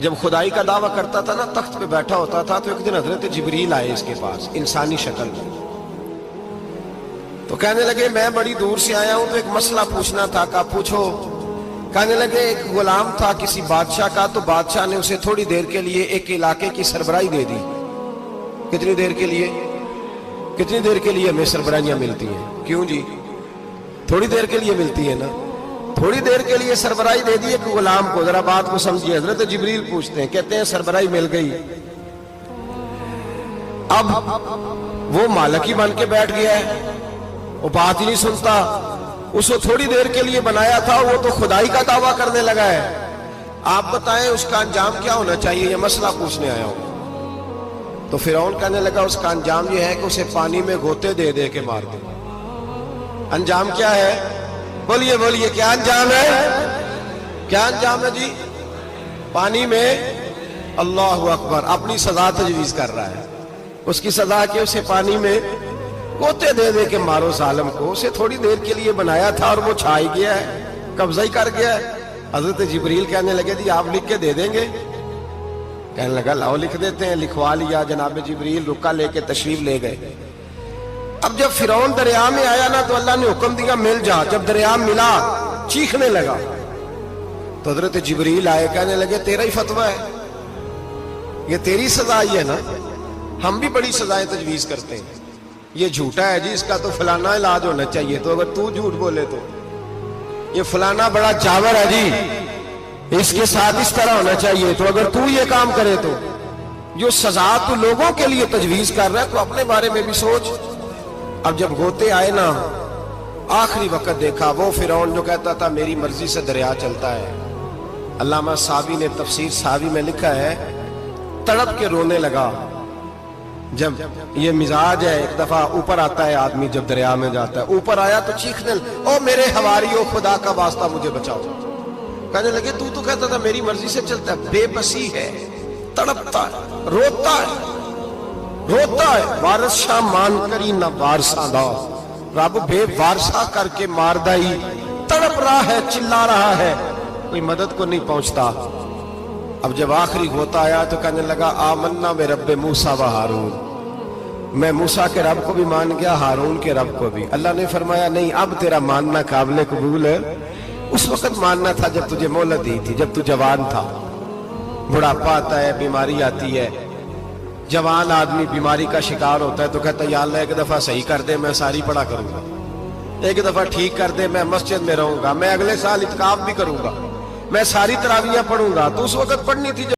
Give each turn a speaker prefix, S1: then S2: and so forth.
S1: جب خدائی کا دعویٰ کرتا تھا نا، تخت پہ بیٹھا ہوتا تھا، تو ایک دن حضرت جبریل آئے اس کے پاس انسانی شکل میں، تو کہنے لگے میں بڑی دور سے آیا ہوں، تو ایک مسئلہ پوچھنا تھا۔ کہا پوچھو۔ کہنے لگے ایک غلام تھا کسی بادشاہ کا، تو بادشاہ نے اسے تھوڑی دیر کے لیے ایک علاقے کی سربراہی دے دی۔ کتنی دیر کے لیے؟ کتنی دیر کے لیے ہمیں سربراہیاں ملتی ہیں؟ کیوں جی؟ تھوڑی دیر کے لیے ملتی ہے نا، تھوڑی دیر کے لیے سربراہی دے دی ایک غلام کو۔ ذرا بات کو سمجھیے، حضرت جبریل پوچھتے ہیں، کہتے ہیں سربراہی مل گئی، اب وہ مالک ہی بن کے بیٹھ گیا ہے، وہ بات ہی نہیں سنتا، اس کو تھوڑی دیر کے لیے بنایا تھا، وہ تو خدائی کا دعویٰ کرنے لگا ہے۔ آپ بتائیں اس کا انجام کیا ہونا چاہیے؟ یہ مسئلہ پوچھنے آیا ہوں۔ تو فرعون کہنے لگا اس کا انجام یہ ہے کہ اسے پانی میں غوطے دے دے کے مار دے۔ انجام کیا ہے؟ بولیے بولیے، کیا انجام ہے؟ کیا انجام ہے جی؟ پانی میں، اللہ اکبر، اپنی سزا تجویز کر رہا ہے۔ اس کی سزا کہ اسے پانی میں غوطے دے دے کے مارو ظالم کو۔ اسے تھوڑی دیر کے لیے بنایا تھا اور وہ چھا ہی گیا ہے، قبضہ ہی کر گیا ہے۔ حضرت جبریل کہنے لگے جی آپ لکھ کے دے دیں گے؟ کہنے لگا لاؤ لکھ دیتے ہیں۔ لکھوا لیا، جناب جبریل رکا لے کے تشریف لے گئے۔ اب جب فرعون دریا میں آیا نا، تو اللہ نے حکم دیا مل جا۔ جب دریا ملا چیخنے لگا، تو حضرت جبریل آئے، کہنے لگے تیرا ہی فتویٰ ہے، یہ تیری سزا ہی ہے نا، ہم بھی بڑی سزائیں تجویز کرتے ہیں، یہ جھوٹا ہے جی، اس کا تو فلانا علاج ہونا چاہیے، تو اگر تو جھوٹ بولے تو یہ فلانا بڑا جاور ہے جی، اس کے ساتھ اس طرح ہونا چاہیے، تو اگر تو یہ کام کرے تو جو سزا تو لوگوں کے لیے تجویز کر رہا ہے، تو اپنے بارے میں بھی سوچ۔ اب جب غوطے آئے نا، آخری وقت دیکھا وہ فرعون جو کہتا تھا میری مرضی سے دریا چلتا ہے، علامہ ساوی نے تفسیر ساوی میں لکھا ہے، تڑپ کے رونے لگا۔ جب یہ مزاج ہے، ایک دفعہ اوپر آتا ہے آدمی جب دریا میں جاتا ہے، اوپر آیا تو چیخنے او میرے حواریو، خدا کا واسطہ مجھے بچاؤ۔ کہنے لگے تو کہتا تھا میری مرضی سے چلتا ہے۔ بے بسی ہے، تڑپتا ہے، روتا ہے، روتا ہے۔ وارث شاہ مان کری نہ وارثہ دا، رب بے وارثہ کر کے مار دائی، تڑپ رہا ہے، چلا رہا ہے، کوئی مدد کو نہیں پہنچتا۔ اب جب آخری ہوتا آیا تو کہنے لگا آمنا میں رب موسیٰ و ہارون، میں موسیٰ کے رب کو بھی مان گیا، ہارون کے رب کو بھی۔ اللہ نے فرمایا نہیں، اب تیرا ماننا قابل قبول ہے، اس وقت ماننا تھا جب تجھے مہلت دی تھی، جب تو جوان تھا۔ بڑھاپا آتا ہے، بیماری آتی ہے، جوان آدمی بیماری کا شکار ہوتا ہے تو کہتا ہے یا اللہ ایک دفعہ صحیح کر دے، میں ساری پڑھا کروں گا، ایک دفعہ ٹھیک کر دے، میں مسجد میں رہوں گا، میں اگلے سال اعتکاف بھی کروں گا، میں ساری تراویحیں پڑھوں گا۔ تو اس وقت پڑھنی تھی